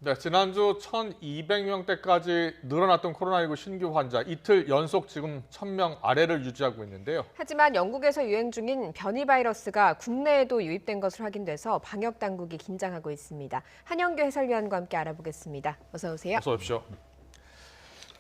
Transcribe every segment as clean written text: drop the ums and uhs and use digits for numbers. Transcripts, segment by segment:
네, 지난주 1,200명대까지 늘어났던 코로나19 신규 환자 이틀 연속 지금 1,000명 아래를 유지하고 있는데요. 하지만 영국에서 유행 중인 변이 바이러스가 국내에도 유입된 것으로 확인돼서 방역 당국이 긴장하고 있습니다. 한영규 해설위원과 함께 알아보겠습니다. 어서 오세요. 어서 오십시오.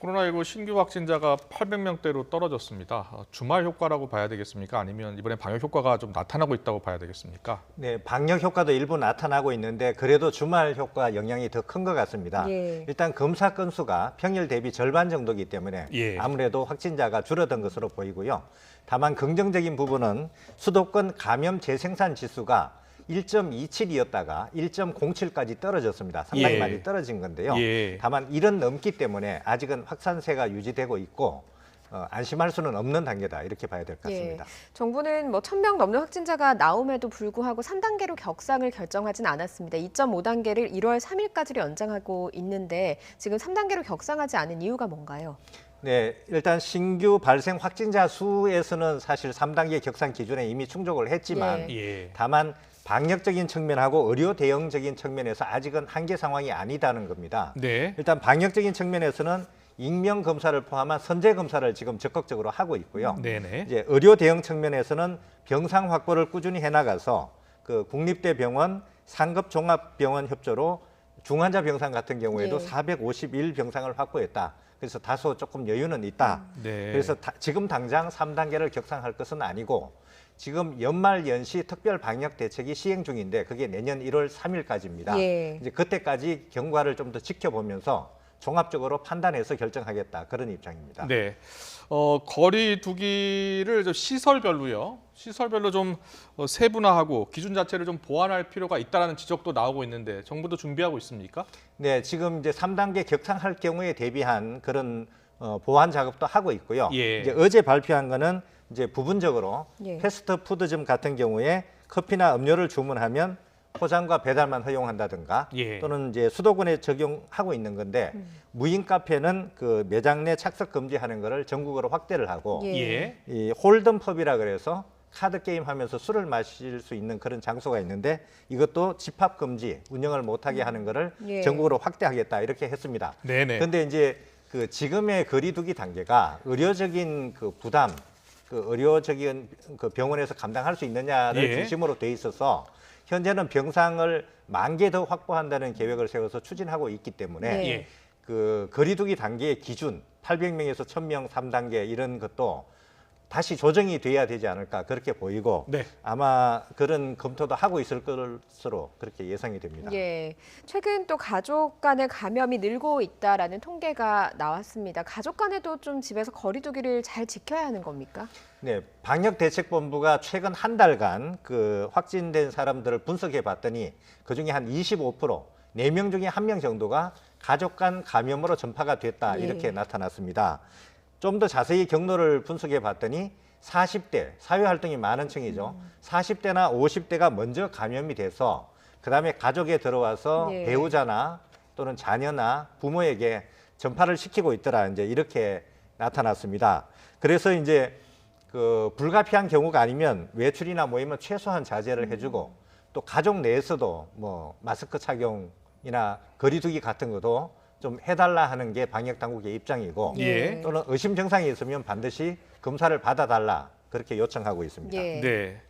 코로나19 신규 확진자가 800명대로 떨어졌습니다. 주말 효과라고 봐야 되겠습니까? 아니면 이번에 방역 효과가 좀 나타나고 있다고 봐야 되겠습니까? 네, 방역 효과도 일부 나타나고 있는데 그래도 주말 효과 영향이 더 큰 것 같습니다. 예. 일단 검사 건수가 평일 대비 절반 정도이기 때문에 예. 아무래도 확진자가 줄어든 것으로 보이고요. 다만 긍정적인 부분은 수도권 감염 재생산 지수가 1.27이었다가 1.07까지 떨어졌습니다. 상당히 예. 많이 떨어진 건데요. 예. 다만 1은 넘기 때문에 아직은 확산세가 유지되고 있고 안심할 수는 없는 단계다 이렇게 봐야 될 것 같습니다. 정부는 1,000명 넘는 확진자가 나옴에도 불구하고 3단계로 격상을 결정하진 않았습니다. 2.5단계를 1월 3일까지로 연장하고 있는데 지금 3단계로 격상하지 않은 이유가 뭔가요? 네, 일단 신규 발생 확진자 수에서는 사실 3단계 격상 기준에 이미 충족을 했지만 예. 다만 방역적인 측면하고 의료 대응적인 측면에서 아직은 한계 상황이 아니다는 겁니다. 네. 일단 방역적인 측면에서는 익명 검사를 포함한 선제 검사를 지금 적극적으로 하고 있고요. 네네. 이제 의료 대응 측면에서는 병상 확보를 꾸준히 해나가서 그 국립대병원 상급종합병원 협조로 중환자 병상 같은 경우에도 451 병상을 확보했다. 그래서 다소 조금 여유는 있다. 네. 그래서 지금 당장 3단계를 격상할 것은 아니고 지금 연말 연시 특별 방역 대책이 시행 중인데 그게 내년 1월 3일까지입니다. 예. 이제 그때까지 경과를 좀 더 지켜보면서 종합적으로 판단해서 결정하겠다 그런 입장입니다. 네. 거리 두기를 좀 시설별로 좀 세분화하고 기준 자체를 좀 보완할 필요가 있다라는 지적도 나오고 있는데 정부도 준비하고 있습니까? 네, 지금 이제 3단계 격상할 경우에 대비한 그런 보완 작업도 하고 있고요. 예. 이제 어제 발표한 거는 이제 부분적으로 예. 패스트푸드점 같은 경우에 커피나 음료를 주문하면 포장과 배달만 허용한다든가 예. 또는 이제 수도권에 적용하고 있는 건데 무인 카페는 그 매장 내 착석 금지하는 거를 전국으로 확대를 하고 예. 이 홀덤펍이라 그래서 카드 게임 하면서 술을 마실 수 있는 그런 장소가 있는데 이것도 집합 금지 운영을 못하게 하는 거를 예. 전국으로 확대하겠다 이렇게 했습니다. 네네. 그런데 이제 그 지금의 거리두기 단계가 의료적인 그 부담, 그 의료적인 그 병원에서 감당할 수 있느냐를 예. 중심으로 돼 있어서 현재는 병상을 10,000개 더 확보한다는 계획을 세워서 추진하고 있기 때문에 네. 예. 그 거리두기 단계의 기준 800명에서 1,000명 3단계 이런 것도 다시 조정이 돼야 되지 않을까 그렇게 보이고 네. 아마 그런 검토도 하고 있을 것으로 그렇게 예상이 됩니다. 예, 최근 또 가족 간의 감염이 늘고 있다라는 통계가 나왔습니다. 가족 간에도 좀 집에서 거리두기를 잘 지켜야 하는 겁니까? 네, 방역대책본부가 최근 한 달간 그 확진된 사람들을 분석해 봤더니 그중에 한 25%, 4명 중에 1명 정도가 가족 간 감염으로 전파가 됐다 이렇게 예. 나타났습니다. 좀 더 자세히 경로를 분석해 봤더니 40대, 사회활동이 많은 층이죠. 40대나 50대가 먼저 감염이 돼서 그다음에 가족에 들어와서 예. 배우자나 또는 자녀나 부모에게 전파를 시키고 있더라. 이제 이렇게 나타났습니다. 그래서 이제 그 불가피한 경우가 아니면 외출이나 모임은 최소한 자제를 해주고 또 가족 내에서도 뭐 마스크 착용이나 거리두기 같은 것도 좀 해달라 하는 게 방역 당국의 입장이고 예. 또는 의심 증상이 있으면 반드시 검사를 받아달라 그렇게 요청하고 있습니다. 예. 네.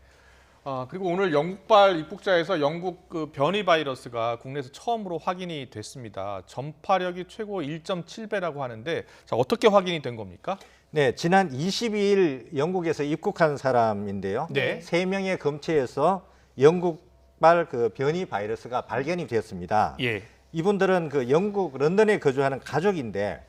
그리고 오늘 영국발 입국자에서 영국 그 변이 바이러스가 국내에서 처음으로 확인이 됐습니다. 전파력이 최고 1.7배라고 하는데 자, 어떻게 확인이 된 겁니까? 네, 지난 22일 영국에서 입국한 사람인데요. 네. 3명의 검체에서 영국발 그 변이 바이러스가 발견이 되었습니다. 예. 이분들은 그 영국 런던에 거주하는 가족인데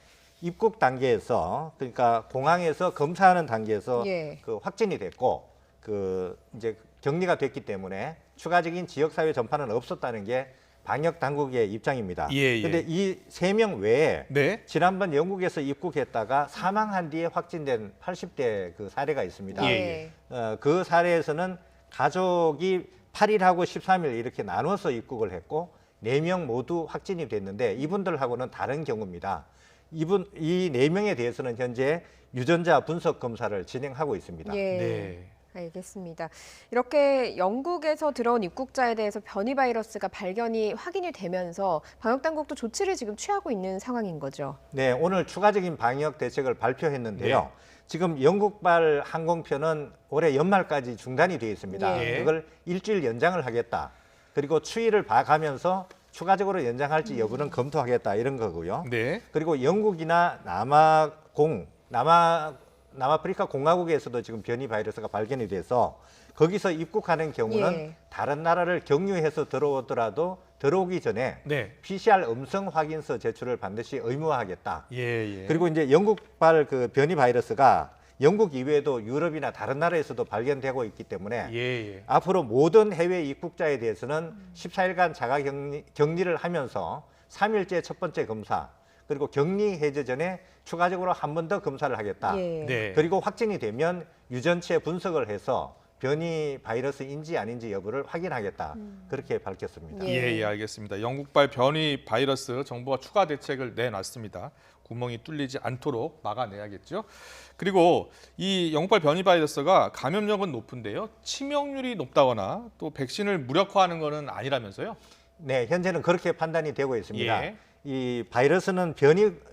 입국 단계에서 그러니까 공항에서 검사하는 단계에서 예. 그 확진이 됐고 그 이제 격리가 됐기 때문에 추가적인 지역사회 전파는 없었다는 게 방역 당국의 입장입니다. 예. 그런데 이 3명 외에 네. 지난번 영국에서 입국했다가 사망한 뒤에 확진된 80대 그 사례가 있습니다. 예. 그 사례에서는 가족이 8일하고 13일 이렇게 나눠서 입국을 했고 4명 모두 확진이 됐는데 이분들하고는 다른 경우입니다. 이 4명에 대해서는 현재 유전자 분석 검사를 진행하고 있습니다. 예. 네. 알겠습니다. 이렇게 영국에서 들어온 입국자에 대해서 변이 바이러스가 발견이 확인이 되면서 방역 당국도 조치를 지금 취하고 있는 상황인 거죠. 네, 오늘 추가적인 방역 대책을 발표했는데요. 네. 지금 영국발 항공편은 올해 연말까지 중단이 되어 있습니다. 예. 그걸 일주일 연장을 하겠다. 그리고 추이를 봐가면서 추가적으로 연장할지 여부는 검토하겠다 이런 거고요. 네. 그리고 영국이나 남아프리카 공화국에서도 지금 변이 바이러스가 발견이 돼서 거기서 입국하는 경우는 예. 다른 나라를 경유해서 들어오더라도 들어오기 전에 네. PCR 음성 확인서 제출을 반드시 의무화하겠다. 예. 그리고 이제 영국발 그 변이 바이러스가 영국 이외에도 유럽이나 다른 나라에서도 발견되고 있기 때문에 예. 앞으로 모든 해외 입국자에 대해서는 14일간 자가 격리를 하면서 3일째 첫 번째 검사 그리고 격리 해제 전에 추가적으로 한 번 더 검사를 하겠다. 예. 네. 그리고 확진이 되면 유전체 분석을 해서 변이 바이러스인지 아닌지 여부를 확인하겠다. 그렇게 밝혔습니다. 예. 알겠습니다. 영국발 변이 바이러스 정부가 추가 대책을 내놨습니다. 구멍이 뚫리지 않도록 막아내야겠죠. 그리고 이 영국발 변이 바이러스가 감염력은 높은데요. 치명률이 높다거나 또 백신을 무력화하는 것은 아니라면서요? 네, 현재는 그렇게 판단이 되고 있습니다. 예. 이 바이러스는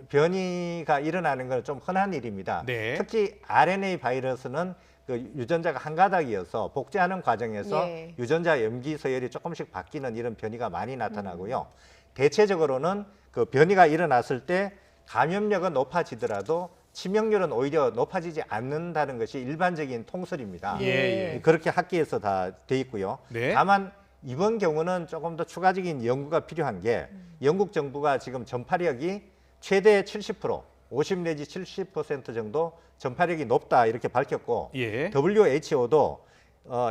변이가 일어나는 건 좀 흔한 일입니다. 네. 특히 RNA 바이러스는 그 유전자가 한 가닥이어서 복제하는 과정에서 예. 유전자 염기 서열이 조금씩 바뀌는 이런 변이가 많이 나타나고요. 대체적으로는 그 변이가 일어났을 때 감염력은 높아지더라도 치명률은 오히려 높아지지 않는다는 것이 일반적인 통설입니다. 예. 그렇게 학계에서 다 돼 있고요. 네. 다만 이번 경우는 조금 더 추가적인 연구가 필요한 게 영국 정부가 지금 전파력이 최대 70%, 50 내지 70% 정도 전파력이 높다 이렇게 밝혔고 예. WHO도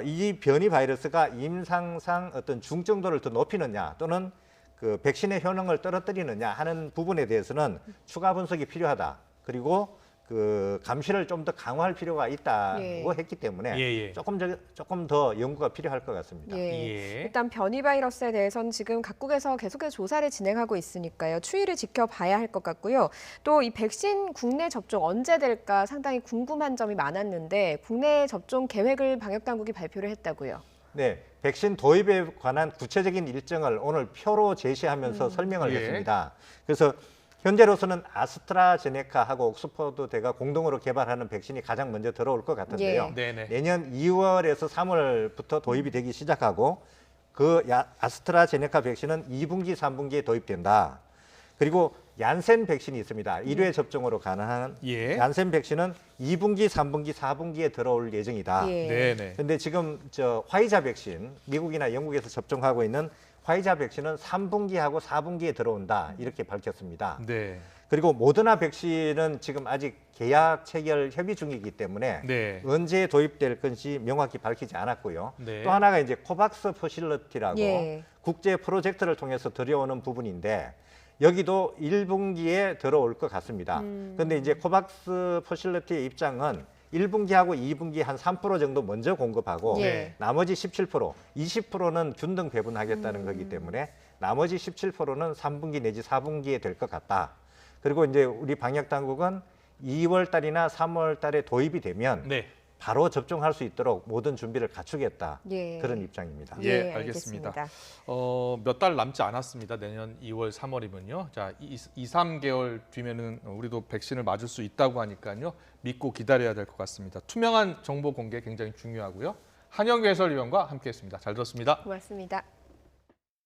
이 변이 바이러스가 임상상 어떤 중증도를 더 높이느냐 또는 그 백신의 효능을 떨어뜨리느냐 하는 부분에 대해서는 추가 분석이 필요하다. 그리고 그 감시를 좀 더 강화할 필요가 있다고 예. 했기 때문에 예. 조금 더 연구가 필요할 것 같습니다. 예. 예. 일단 변이 바이러스에 대해서는 지금 각국에서 계속해서 조사를 진행하고 있으니까요. 추이를 지켜봐야 할 것 같고요. 또 이 백신 국내 접종 언제 될까 상당히 궁금한 점이 많았는데 국내 접종 계획을 방역 당국이 발표를 했다고요. 네, 백신 도입에 관한 구체적인 일정을 오늘 표로 제시하면서 설명을 예. 했습니다. 그래서 현재로서는 아스트라제네카하고 옥스퍼드대가 공동으로 개발하는 백신이 가장 먼저 들어올 것 같은데요. 예. 네네. 내년 2월에서 3월부터 도입이 되기 시작하고 그 아스트라제네카 백신은 2분기, 3분기에 도입된다. 그리고 얀센 백신이 있습니다. 1회 접종으로 가능한 예. 얀센 백신은 2분기, 3분기, 4분기에 들어올 예정이다. 예. 네네. 근데 지금 저 화이자 백신 미국이나 영국에서 접종하고 있는 화이자 백신은 3분기하고 4분기에 들어온다 이렇게 밝혔습니다. 네. 그리고 모더나 백신은 지금 아직 계약 체결 협의 중이기 때문에 네. 언제 도입될 건지 명확히 밝히지 않았고요. 네. 또 하나가 이제 코박스 퍼실리티라고 예. 국제 프로젝트를 통해서 들여오는 부분인데 여기도 1분기에 들어올 것 같습니다. 그런데 이제 코박스 퍼실리티의 입장은 1분기하고 2분기 한 3% 정도 먼저 공급하고 예. 나머지 17%, 20%는 균등 배분하겠다는 거기 때문에 나머지 17%는 3분기 내지 4분기에 될 것 같다. 그리고 이제 우리 방역 당국은 2월 달이나 3월 달에 도입이 되면 네. 바로 접종할 수 있도록 모든 준비를 갖추겠다. 예. 그런 입장입니다. 예, 알겠습니다. 몇 달 남지 않았습니다. 내년 2월, 3월이면요. 자, 3개월 뒤면은 우리도 백신을 맞을 수 있다고 하니까요. 믿고 기다려야 될 것 같습니다. 투명한 정보 공개 굉장히 중요하고요. 한영규 해설위원과 함께했습니다. 잘 들었습니다. 고맙습니다.